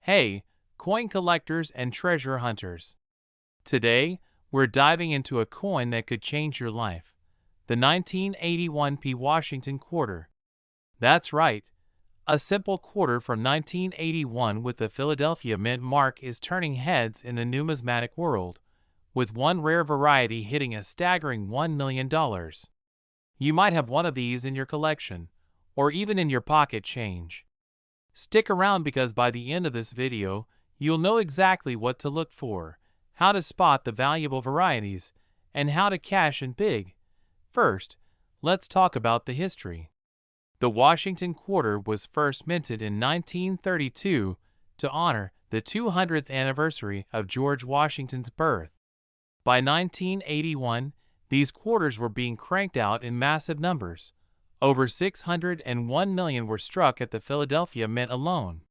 Hey, coin collectors and treasure hunters. Today, we're diving into a coin that could change your life. The 1981 P. Washington Quarter. That's right. A simple quarter from 1981 with the Philadelphia Mint mark is turning heads in the numismatic world, with one rare variety hitting a staggering $1 million. You might have one of these in your collection, or even in your pocket change. Stick around because by the end of this video, you'll know exactly what to look for, how to spot the valuable varieties, and how to cash in big. First, let's talk about the history. The Washington Quarter was first minted in 1932 to honor the 200th anniversary of George Washington's birth. By 1981, these quarters were being cranked out in massive numbers. Over 601 million were struck at the Philadelphia Mint alone.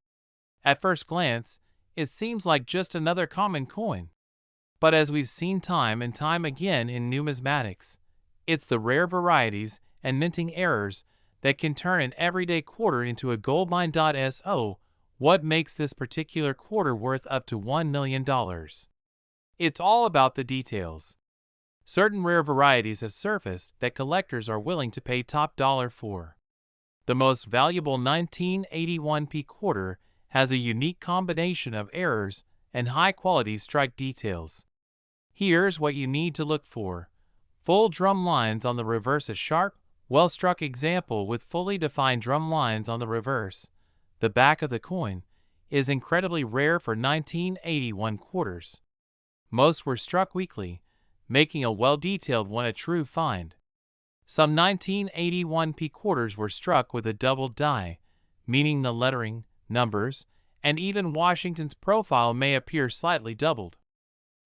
At first glance, it seems like just another common coin. But as we've seen time and time again in numismatics, it's the rare varieties and minting errors that can turn an everyday quarter into a goldmine. So, what makes this particular quarter worth up to $1 million? It's all about the details. Certain rare varieties have surfaced that collectors are willing to pay top dollar for. The most valuable 1981 P quarter has a unique combination of errors and high-quality strike details. Here's what you need to look for. Full drum lines on the reverse. A sharp, well-struck example with fully defined drum lines on the reverse. The back of the coin is incredibly rare for 1981 quarters. Most were struck weakly, making a well-detailed one a true find. Some 1981 P quarters were struck with a double die, meaning the lettering, numbers, and even Washington's profile may appear slightly doubled.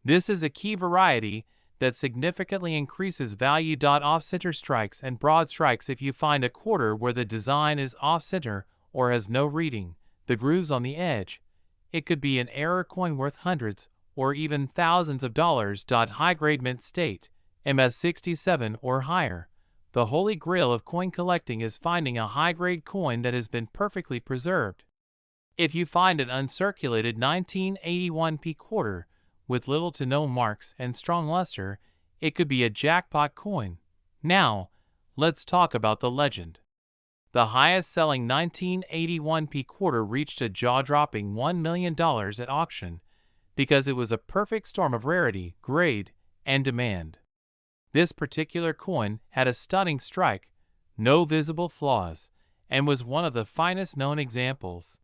This is a key variety that significantly increases value. Off-center strikes and broad strikes. If you find a quarter where the design is off-center or has no reading, the grooves on the edge, it could be an error coin worth hundreds or even thousands of dollars. High-grade mint state, MS67 or higher. The holy grail of coin collecting is finding a high-grade coin that has been perfectly preserved. If you find an uncirculated 1981 P quarter with little to no marks and strong luster, it could be a jackpot coin. Now, let's talk about the legend. The highest-selling 1981 P quarter reached a jaw-dropping $1 million at auction, because it was a perfect storm of rarity, grade, and demand. This particular coin had a stunning strike, no visible flaws, and was one of the finest known examples.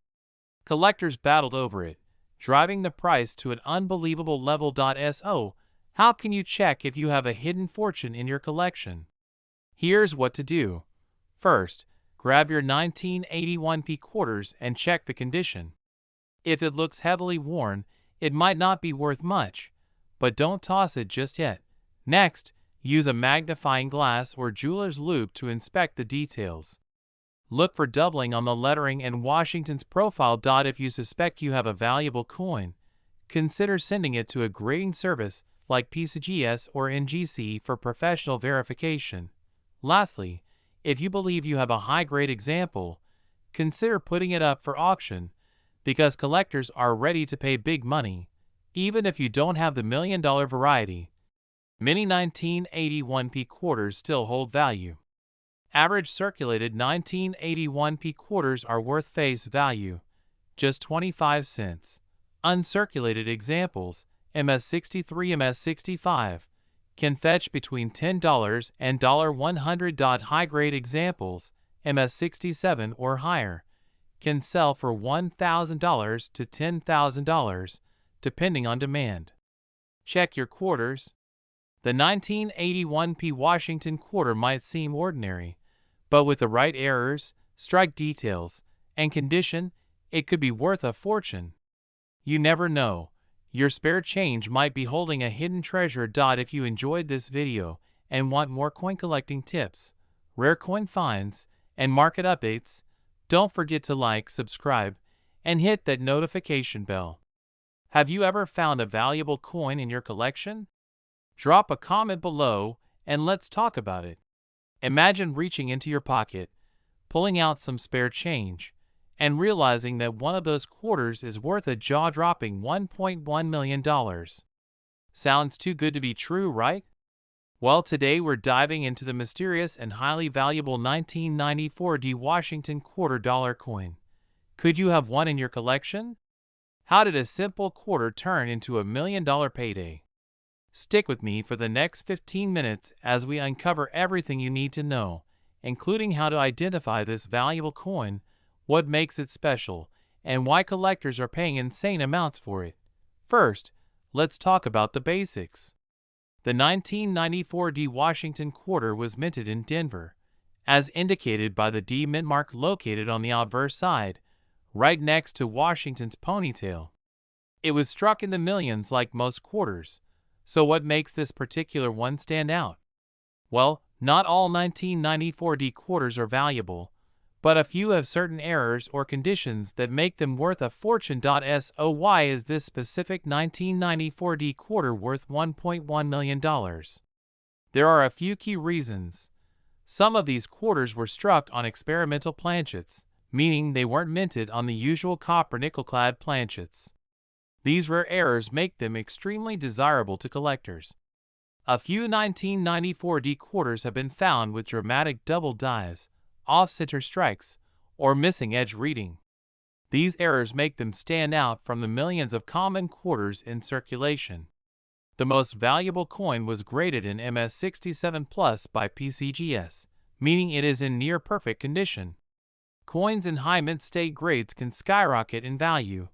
Collectors battled over it, driving the price to an unbelievable level. So, how can you check if you have a hidden fortune in your collection? Here's what to do. First, grab your 1981 P quarters and check the condition. If it looks heavily worn, it might not be worth much, but don't toss it just yet. Next, use a magnifying glass or jeweler's loupe to inspect the details. Look for doubling on the lettering and Washington's profile. If you suspect you have a valuable coin, consider sending it to a grading service like PCGS or NGC for professional verification. Lastly, if you believe you have a high-grade example, consider putting it up for auction, because collectors are ready to pay big money, even if you don't have the million-dollar variety. Many 1981 P quarters still hold value. Average circulated 1981 P quarters are worth face value, just 25 cents. Uncirculated examples, MS63, MS65, can fetch between $10 and $100. High-grade examples, MS67 or higher, can sell for $1,000 to $10,000, depending on demand. Check your quarters. The 1981 P Washington Quarter might seem ordinary, but with the right errors, strike details, and condition, it could be worth a fortune. You never know. Your spare change might be holding a hidden treasure. If you enjoyed this video and want more coin collecting tips, rare coin finds, and market updates, don't forget to like, subscribe, and hit that notification bell. Have you ever found a valuable coin in your collection? Drop a comment below and let's talk about it. Imagine reaching into your pocket, pulling out some spare change, and realizing that one of those quarters is worth a jaw-dropping $1.1 million. Sounds too good to be true, right? Well, today we're diving into the mysterious and highly valuable 1994 D Washington quarter dollar coin. Could you have one in your collection? How did a simple quarter turn into $1 million payday? Stick with me for the next 15 minutes as we uncover everything you need to know, including how to identify this valuable coin, what makes it special, and why collectors are paying insane amounts for it. First, let's talk about the basics. The 1994 D Washington quarter was minted in Denver, as indicated by the D mint mark located on the obverse side, right next to Washington's ponytail. It was struck in the millions like most quarters, so what makes this particular one stand out? Well, not all 1994 D quarters are valuable, but a few have certain errors or conditions that make them worth a fortune. So why is this specific 1994 D quarter worth $1.1 million? There are a few key reasons. Some of these quarters were struck on experimental planchets, meaning they weren't minted on the usual copper nickel-clad planchets. These rare errors make them extremely desirable to collectors. A few 1994 D quarters have been found with dramatic double dies, off-center strikes, or missing edge reading. These errors make them stand out from the millions of common quarters in circulation. The most valuable coin was graded in MS67 Plus by PCGS, meaning it is in near-perfect condition. Coins in high mint state grades can skyrocket in value,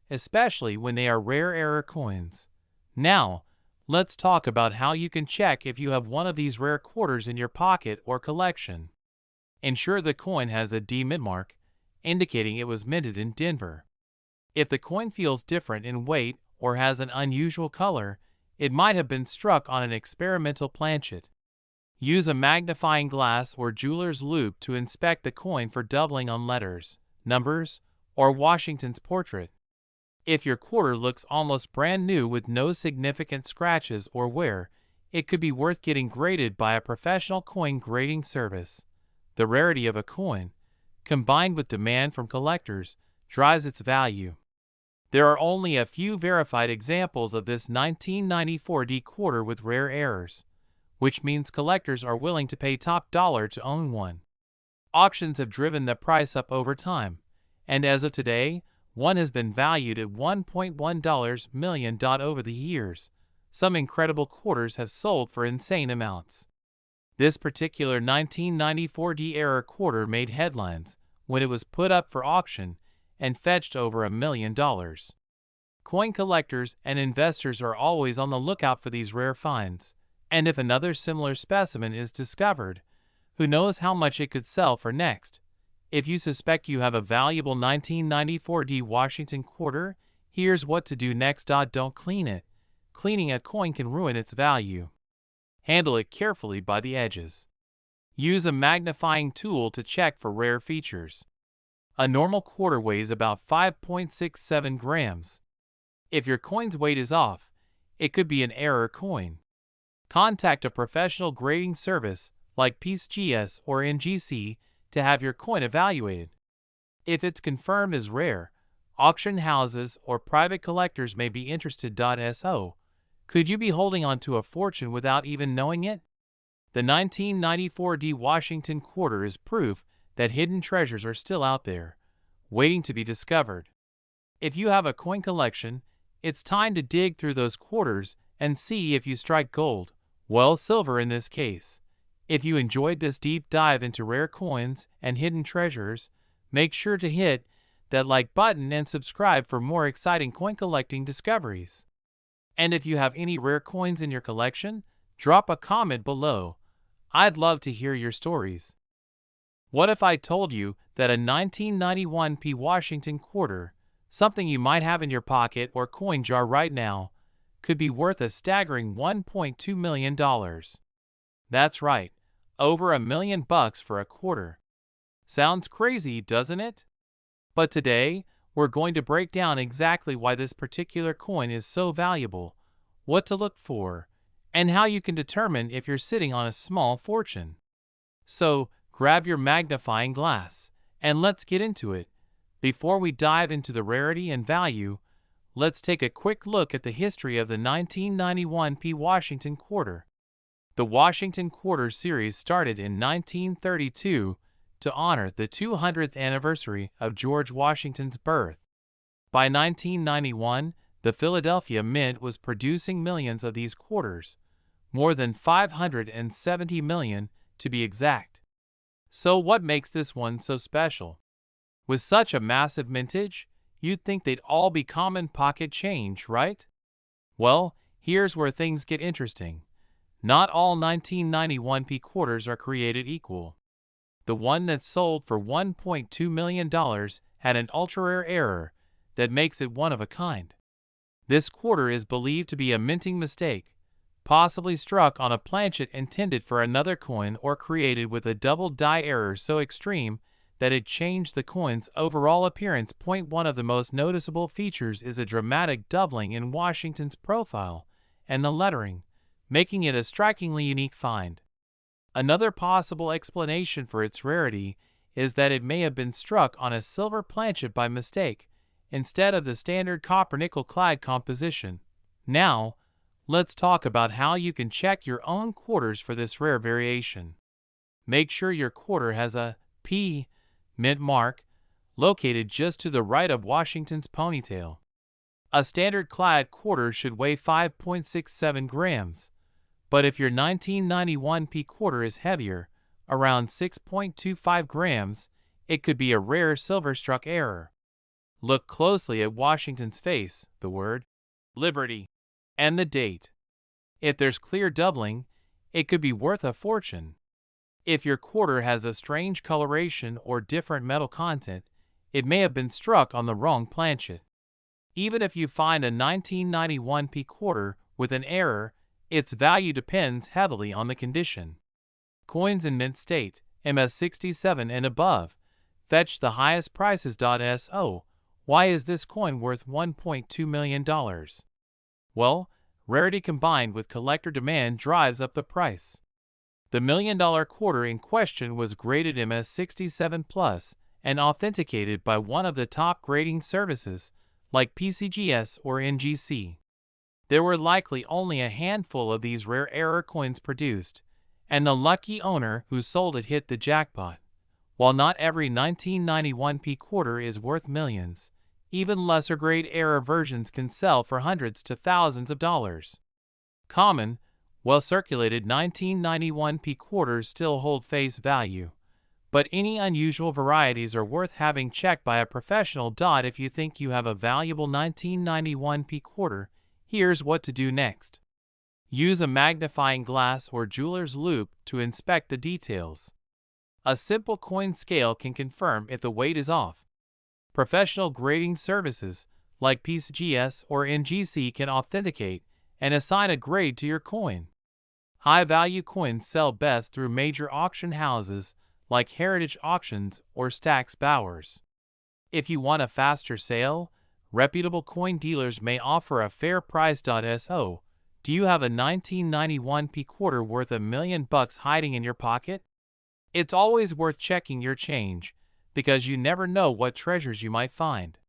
especially when they are rare error coins. Now, let's talk about how you can check if you have one of these rare quarters in your pocket or collection. Ensure the coin has a D mint mark, indicating it was minted in Denver. If the coin feels different in weight or has an unusual color, it might have been struck on an experimental planchet. Use a magnifying glass or jeweler's loupe to inspect the coin for doubling on letters, numbers, or Washington's portrait. If your quarter looks almost brand new with no significant scratches or wear, it could be worth getting graded by a professional coin grading service. The rarity of a coin, combined with demand from collectors, drives its value. There are only a few verified examples of this 1994 D quarter with rare errors, which means collectors are willing to pay top dollar to own one. Auctions have driven the price up over time, and as of today, one has been valued at $1.1 million over the years. Some incredible quarters have sold for insane amounts. This particular 1994 D era quarter made headlines when it was put up for auction and fetched over $1 million. Coin collectors and investors are always on the lookout for these rare finds, and if another similar specimen is discovered, who knows how much it could sell for next. If you suspect you have a valuable 1994 D Washington quarter, here's what to do next. Don't clean it. Cleaning a coin can ruin its value. Handle it carefully by the edges. Use a magnifying tool to check for rare features. A normal quarter weighs about 5.67 grams. If your coin's weight is off, it could be an error coin. Contact a professional grading service like PCGS or NGC to have your coin evaluated. If it's confirmed as rare, auction houses or private collectors may be interested. So, could you be holding on to a fortune without even knowing it? The 1994 D Washington quarter is proof that hidden treasures are still out there, waiting to be discovered. If you have a coin collection, it's time to dig through those quarters and see if you strike gold, well, silver in this case. If you enjoyed this deep dive into rare coins and hidden treasures, make sure to hit that like button and subscribe for more exciting coin collecting discoveries. And if you have any rare coins in your collection, drop a comment below. I'd love to hear your stories. What if I told you that a 1991 P Washington quarter, something you might have in your pocket or coin jar right now, could be worth a staggering $1.2 million? That's right, over $1 million for a quarter. Sounds crazy, doesn't it? But today, we're going to break down exactly why this particular coin is so valuable, what to look for, and how you can determine if you're sitting on a small fortune. So, grab your magnifying glass, and let's get into it, Before we dive into the rarity and value, let's take a quick look at the history of the 1991 P. Washington quarter. The Washington Quarter series started in 1932 to honor the 200th anniversary of George Washington's birth. By 1991, the Philadelphia Mint was producing millions of these quarters, more than 570 million to be exact. So what makes this one so special? With such a massive mintage, you'd think they'd all be common pocket change, right? Well, here's where things get interesting. Not all 1991 P quarters are created equal. The one that sold for $1.2 million had an ultra-rare error that makes it one of a kind. This quarter is believed to be a minting mistake, possibly struck on a planchet intended for another coin or created with a double die error so extreme that it changed the coin's overall appearance. One of the most noticeable features is a dramatic doubling in Washington's profile and the lettering, making it a strikingly unique find. Another possible explanation for its rarity is that it may have been struck on a silver planchet by mistake, instead of the standard copper-nickel clad composition. Now, let's talk about how you can check your own quarters for this rare variation. Make sure your quarter has a P mint mark located just to the right of Washington's ponytail. A standard clad quarter should weigh 5.67 grams, but if your 1991 P quarter is heavier, around 6.25 grams, it could be a rare silver-struck error. Look closely at Washington's face, the word Liberty, and the date. If there's clear doubling, it could be worth a fortune. If your quarter has a strange coloration or different metal content, it may have been struck on the wrong planchet. Even if you find a 1991 P quarter with an error, its value depends heavily on the condition. Coins in mint state, MS67 and above, fetch the highest prices. So, why is this coin worth $1.2 million? Well, rarity combined with collector demand drives up the price. The $1 million quarter in question was graded MS67 Plus and authenticated by one of the top grading services like PCGS or NGC. There were likely only a handful of these rare error coins produced, and the lucky owner who sold it hit the jackpot. While not every 1991 P quarter is worth millions, even lesser grade error versions can sell for hundreds to thousands of dollars. Common, well-circulated 1991 P quarters still hold face value, but any unusual varieties are worth having checked by a professional. If you think you have a valuable 1991 P quarter, here's what to do next. Use a magnifying glass or jeweler's loupe to inspect the details. A simple coin scale can confirm if the weight is off. Professional grading services like PCGS or NGC can authenticate and assign a grade to your coin. High-value coins sell best through major auction houses like Heritage Auctions or Stack's Bowers. If you want a faster sale, reputable coin dealers may offer a fair price. So, do you have a 1991 P quarter worth $1 million hiding in your pocket? It's always worth checking your change, because you never know what treasures you might find.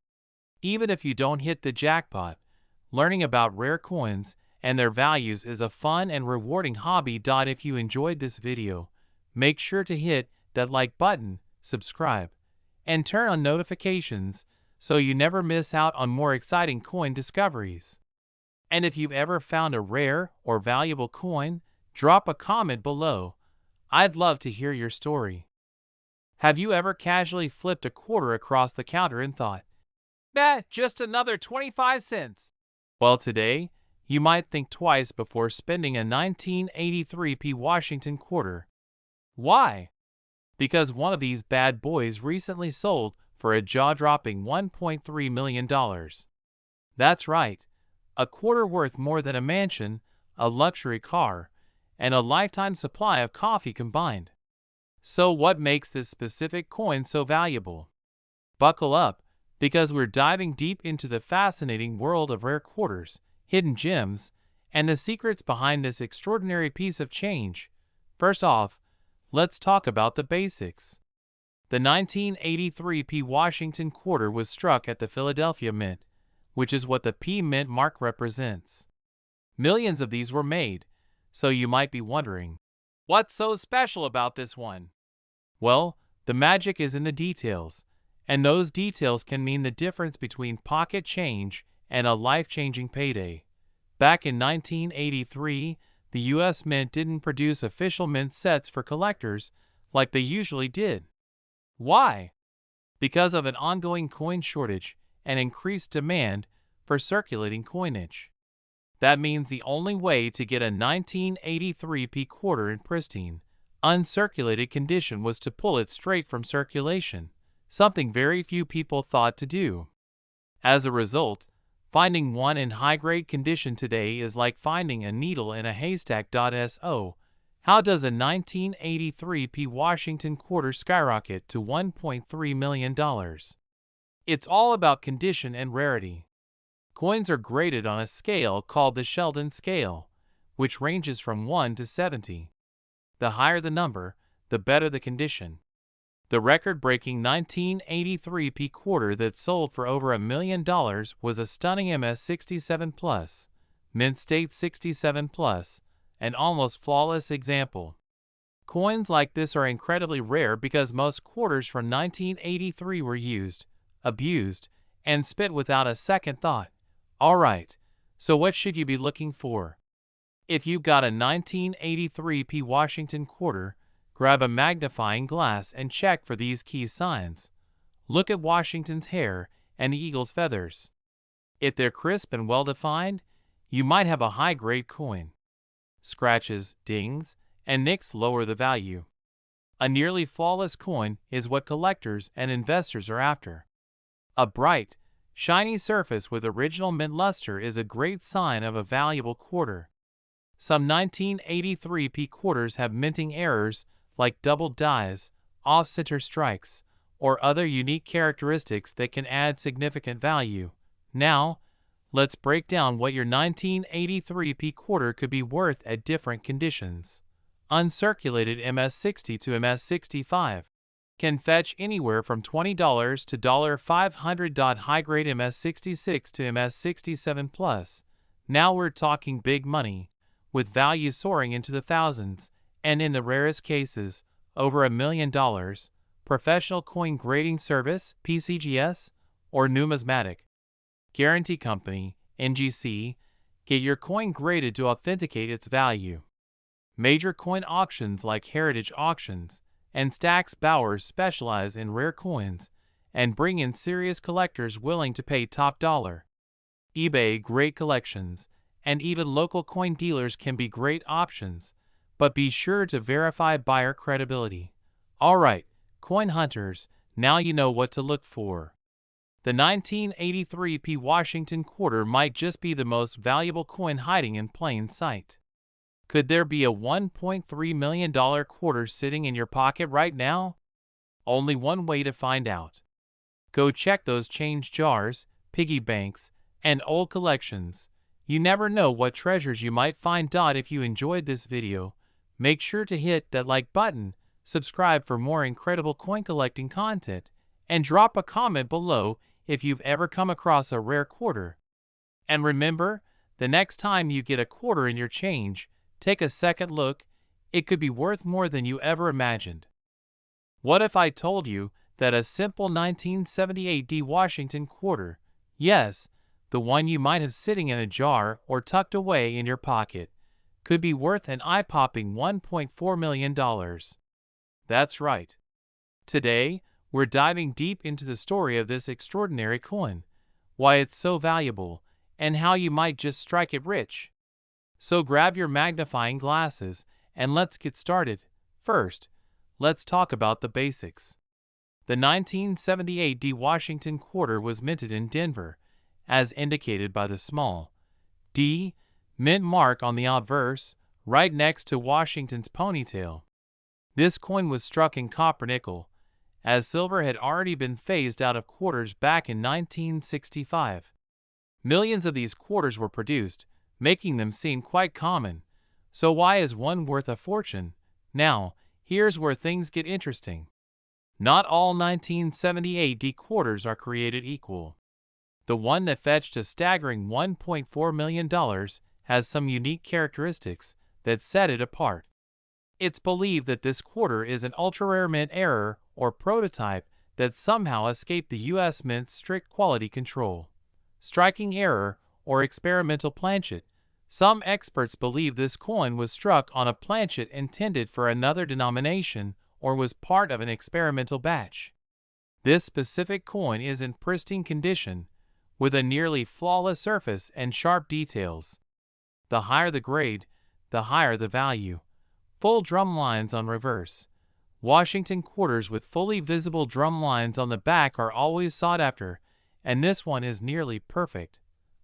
Even if you don't hit the jackpot, learning about rare coins and their values is a fun and rewarding hobby. If you enjoyed this video, make sure to hit that like button, subscribe, and turn on notifications so you never miss out on more exciting coin discoveries. And if you've ever found a rare or valuable coin, drop a comment below. I'd love to hear your story. Have you ever casually flipped a quarter across the counter and thought, "Nah, just another 25 cents"? Well, today, you might think twice before spending a 1983 P Washington quarter. Why? Because one of these bad boys recently sold for a jaw-dropping $1.3 million. That's right, a quarter worth more than a mansion, a luxury car, and a lifetime supply of coffee combined. So what makes this specific coin so valuable? Buckle up, because we're diving deep into the fascinating world of rare quarters, hidden gems, and the secrets behind this extraordinary piece of change. First off, let's talk about the basics. The 1983 P. Washington quarter was struck at the Philadelphia Mint, which is what the P Mint mark represents. Millions of these were made, so you might be wondering, what's so special about this one? Well, the magic is in the details, and those details can mean the difference between pocket change and a life-changing payday. Back in 1983, the U.S. Mint didn't produce official mint sets for collectors like they usually did. Why? Because of an ongoing coin shortage and increased demand for circulating coinage. That means the only way to get a 1983 P quarter in pristine, uncirculated condition was to pull it straight from circulation, something very few people thought to do. As a result, finding one in high-grade condition today is like finding a needle in a haystack. So, how does a 1983 P Washington quarter skyrocket to $1.3 million? It's all about condition and rarity. Coins are graded on a scale called the Sheldon scale, which ranges from 1 to 70. The higher the number, the better the condition. The record-breaking 1983 P quarter that sold for over $1 million was a stunning MS67 Plus, Mint State 67 Plus, an almost flawless example. Coins like this are incredibly rare because most quarters from 1983 were used, abused, and spent without a second thought. Alright, so what should you be looking for? If you've got a 1983 P Washington quarter, grab a magnifying glass and check for these key signs. Look at Washington's hair and the eagle's feathers. If they're crisp and well-defined, you might have a high-grade coin. Scratches, dings, and nicks lower the value. A nearly flawless coin is what collectors and investors are after. A bright, shiny surface with original mint luster is a great sign of a valuable quarter. Some 1983 P quarters have minting errors like double dies, off-center strikes, or other unique characteristics that can add significant value. Now, let's break down what your 1983 P quarter could be worth at different conditions. Uncirculated MS60 to MS65 can fetch anywhere from $20 to $500. High-grade MS66 to MS67 Plus. Now we're talking big money, with value soaring into the thousands, and in the rarest cases, over $1 million. Professional Coin Grading Service, PCGS, or Numismatic Guarantee Company, NGC, get your coin graded to authenticate its value. Major coin auctions like Heritage Auctions and Stack's Bowers specialize in rare coins and bring in serious collectors willing to pay top dollar. eBay Great Collections and even local coin dealers can be great options, but be sure to verify buyer credibility. Alright, coin hunters, now you know what to look for. The 1983 P Washington quarter might just be the most valuable coin hiding in plain sight. Could there be a $1.3 million quarter sitting in your pocket right now? Only one way to find out. Go check those change jars, piggy banks, and old collections. You never know what treasures you might find. If you enjoyed this video, make sure to hit that like button, subscribe for more incredible coin collecting content, and drop a comment below if you've ever come across a rare quarter. And remember, the next time you get a quarter in your change, take a second look. It could be worth more than you ever imagined. What if I told you that a simple 1978 D Washington quarter, yes, the one you might have sitting in a jar or tucked away in your pocket, could be worth an eye-popping $1.4 million? That's right. Today, we're diving deep into the story of this extraordinary coin, why it's so valuable, and how you might just strike it rich. So grab your magnifying glasses and let's get started. First, let's talk about the basics. The 1978 D Washington quarter was minted in Denver, as indicated by the small D mint mark on the obverse, right next to Washington's ponytail. This coin was struck in copper nickel, as silver had already been phased out of quarters back in 1965. Millions of these quarters were produced, making them seem quite common. So why is one worth a fortune? Now, here's where things get interesting. Not all 1978 D quarters are created equal. The one that fetched a staggering $1.4 million has some unique characteristics that set it apart. It's believed that this quarter is an ultra-rare mint error or prototype that somehow escaped the U.S. Mint's strict quality control. Striking error or experimental planchet. Some experts believe this coin was struck on a planchet intended for another denomination or was part of an experimental batch. This specific coin is in pristine condition, with a nearly flawless surface and sharp details. The higher the grade, the higher the value. Full drum lines on reverse. Washington quarters with fully visible drum lines on the back are always sought after, and this one is nearly perfect.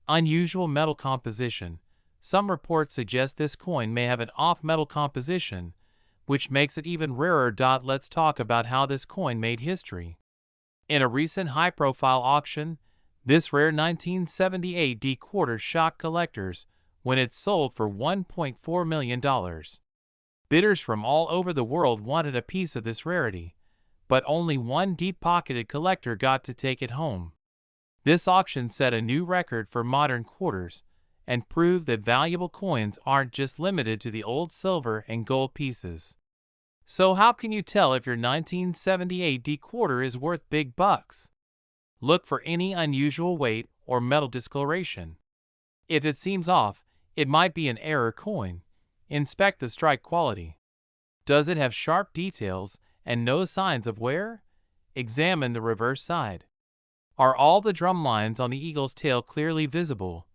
Unusual metal composition. Some reports suggest this coin may have an off-metal composition, which makes it even rarer. Let's talk about how this coin made history. In a recent high-profile auction, this rare 1978 D quarter shocked collectors when it sold for $1.4 million. Bidders from all over the world wanted a piece of this rarity, but only one deep-pocketed collector got to take it home. This auction set a new record for modern quarters and proved that valuable coins aren't just limited to the old silver and gold pieces. So how can you tell if your 1978 D quarter is worth big bucks? Look for any unusual weight or metal discoloration. If it seems off, it might be an error coin. Inspect the strike quality. Does it have sharp details and no signs of wear? Examine the reverse side. Are all the drum lines on the eagle's tail clearly visible?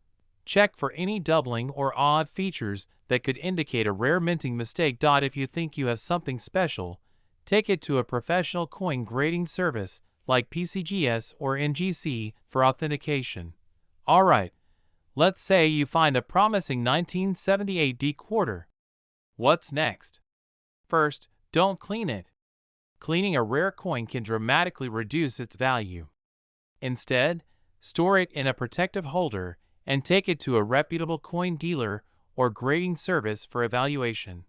Check for any doubling or odd features that could indicate a rare minting mistake. If you think you have something special, take it to a professional coin grading service like PCGS or NGC for authentication. Alright, let's say you find a promising 1978 D quarter. What's next? First, don't clean it. Cleaning a rare coin can dramatically reduce its value. Instead, store it in a protective holder and take it to a reputable coin dealer or grading service for evaluation.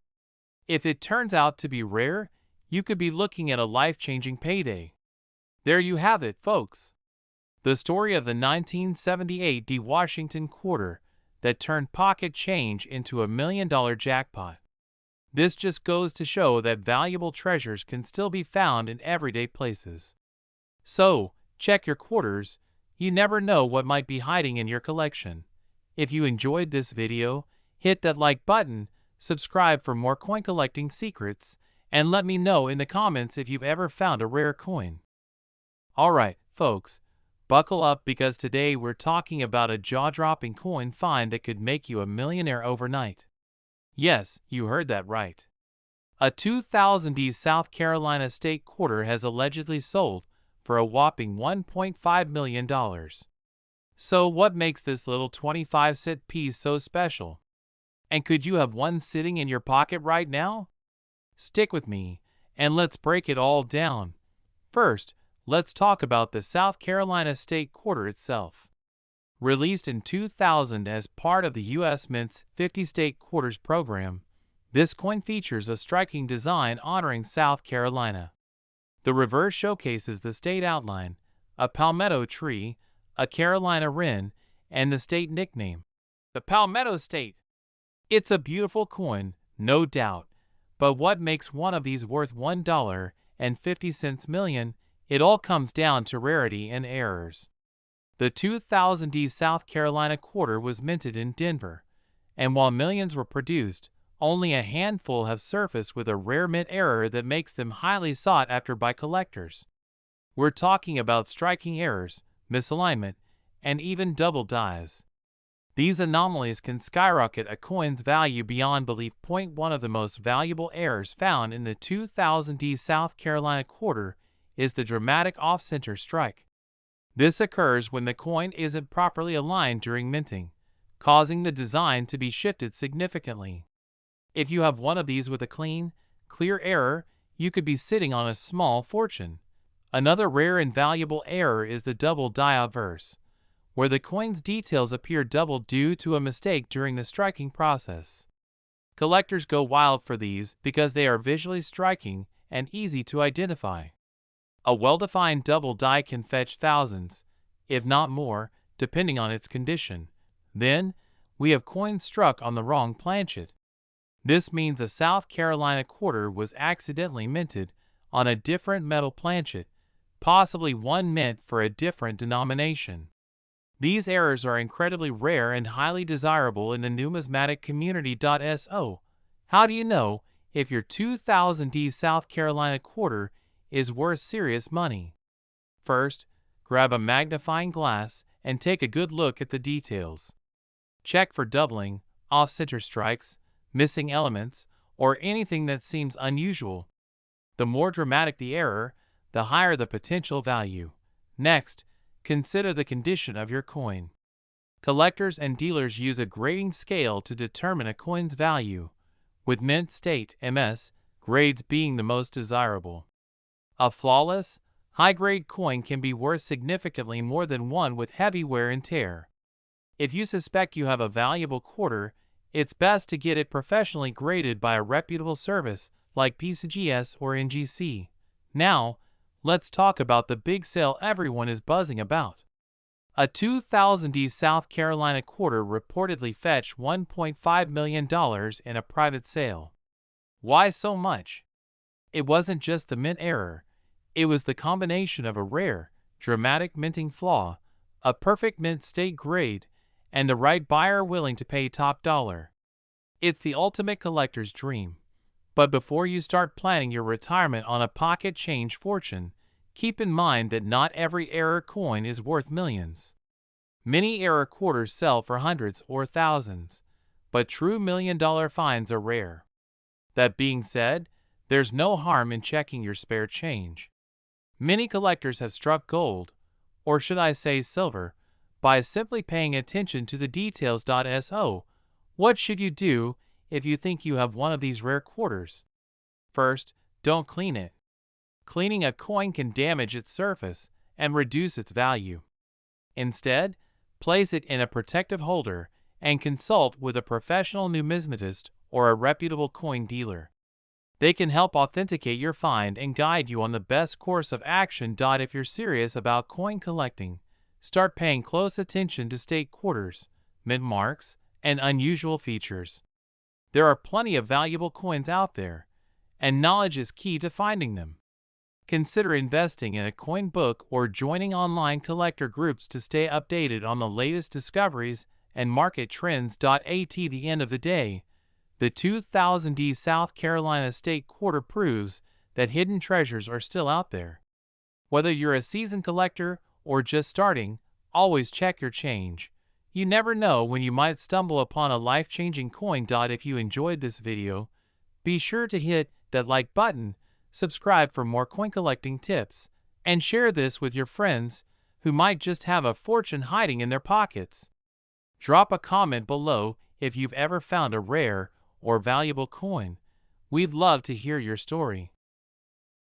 If it turns out to be rare, you could be looking at a life-changing payday. There you have it, folks. The story of the 1978 D Washington quarter that turned pocket change into $1 million jackpot. This just goes to show that valuable treasures can still be found in everyday places. So, check your quarters. You never know what might be hiding in your collection. If you enjoyed this video, hit that like button, subscribe for more coin collecting secrets, and let me know in the comments if you've ever found a rare coin. Alright, folks, buckle up because today we're talking about a jaw-dropping coin find that could make you a millionaire overnight. Yes, you heard that right. A 2000 D South Carolina State quarter has allegedly sold for a whopping $1.5 million. So what makes this little 25-cent piece so special? And could you have one sitting in your pocket right now? Stick with me, and let's break it all down. First, let's talk about the South Carolina State quarter itself. Released in 2000 as part of the U.S. Mint's 50 State Quarters program, this coin features a striking design honoring South Carolina. The reverse showcases the state outline, a palmetto tree, a Carolina wren, and the state nickname, the Palmetto State. It's a beautiful coin, no doubt, but what makes one of these worth $1.50 million? It all comes down to rarity and errors. The 2000 D South Carolina quarter was minted in Denver, and while millions were produced, only a handful have surfaced with a rare mint error that makes them highly sought after by collectors. We're talking about striking errors, misalignment, and even double dies. These anomalies can skyrocket a coin's value beyond belief. One of the most valuable errors found in the 2000 D South Carolina quarter is the dramatic off-center strike. This occurs when the coin isn't properly aligned during minting, causing the design to be shifted significantly. If you have one of these with a clean, clear error, you could be sitting on a small fortune. Another rare and valuable error is the double die obverse, where the coin's details appear doubled due to a mistake during the striking process. Collectors go wild for these because they are visually striking and easy to identify. A well-defined double die can fetch thousands, if not more, depending on its condition. Then, we have coins struck on the wrong planchet. This means a South Carolina quarter was accidentally minted on a different metal planchet, possibly one meant for a different denomination. These errors are incredibly rare and highly desirable in the numismatic community. So, how do you know if your 2000D South Carolina quarter is worth serious money? First, grab a magnifying glass and take a good look at the details. Check for doubling, off-center strikes, missing elements, or anything that seems unusual. The more dramatic the error, the higher the potential value. Next, consider the condition of your coin. Collectors and dealers use a grading scale to determine a coin's value, with mint state (MS) grades being the most desirable. A flawless, high-grade coin can be worth significantly more than one with heavy wear and tear. If you suspect you have a valuable quarter, it's best to get it professionally graded by a reputable service like PCGS or NGC. Now, let's talk about the big sale everyone is buzzing about. A 2000D South Carolina quarter reportedly fetched $1.5 million in a private sale. Why so much? It wasn't just the mint error. It was the combination of a rare, dramatic minting flaw, a perfect mint state grade, and the right buyer willing to pay top dollar. It's the ultimate collector's dream. But before you start planning your retirement on a pocket change fortune, keep in mind that not every error coin is worth millions. Many error quarters sell for hundreds or thousands, but true million-dollar finds are rare. That being said, there's no harm in checking your spare change. Many collectors have struck gold, or should I say silver, by simply paying attention to the details. So, what should you do if you think you have one of these rare quarters? First, don't clean it. Cleaning a coin can damage its surface and reduce its value. Instead, place it in a protective holder and consult with a professional numismatist or a reputable coin dealer. They can help authenticate your find and guide you on the best course of action. If you're serious about coin collecting, start paying close attention to state quarters, mint marks, and unusual features. There are plenty of valuable coins out there, and knowledge is key to finding them. Consider investing in a coin book or joining online collector groups to stay updated on the latest discoveries and market trends. At the end of the day, the 2000D South Carolina State Quarter proves that hidden treasures are still out there. Whether you're a seasoned collector or just starting, always check your change. You never know when you might stumble upon a life-changing coin. If you enjoyed this video, be sure to hit that like button, subscribe for more coin collecting tips, and share this with your friends who might just have a fortune hiding in their pockets. Drop a comment below if you've ever found a rare or valuable coin. We'd love to hear your story.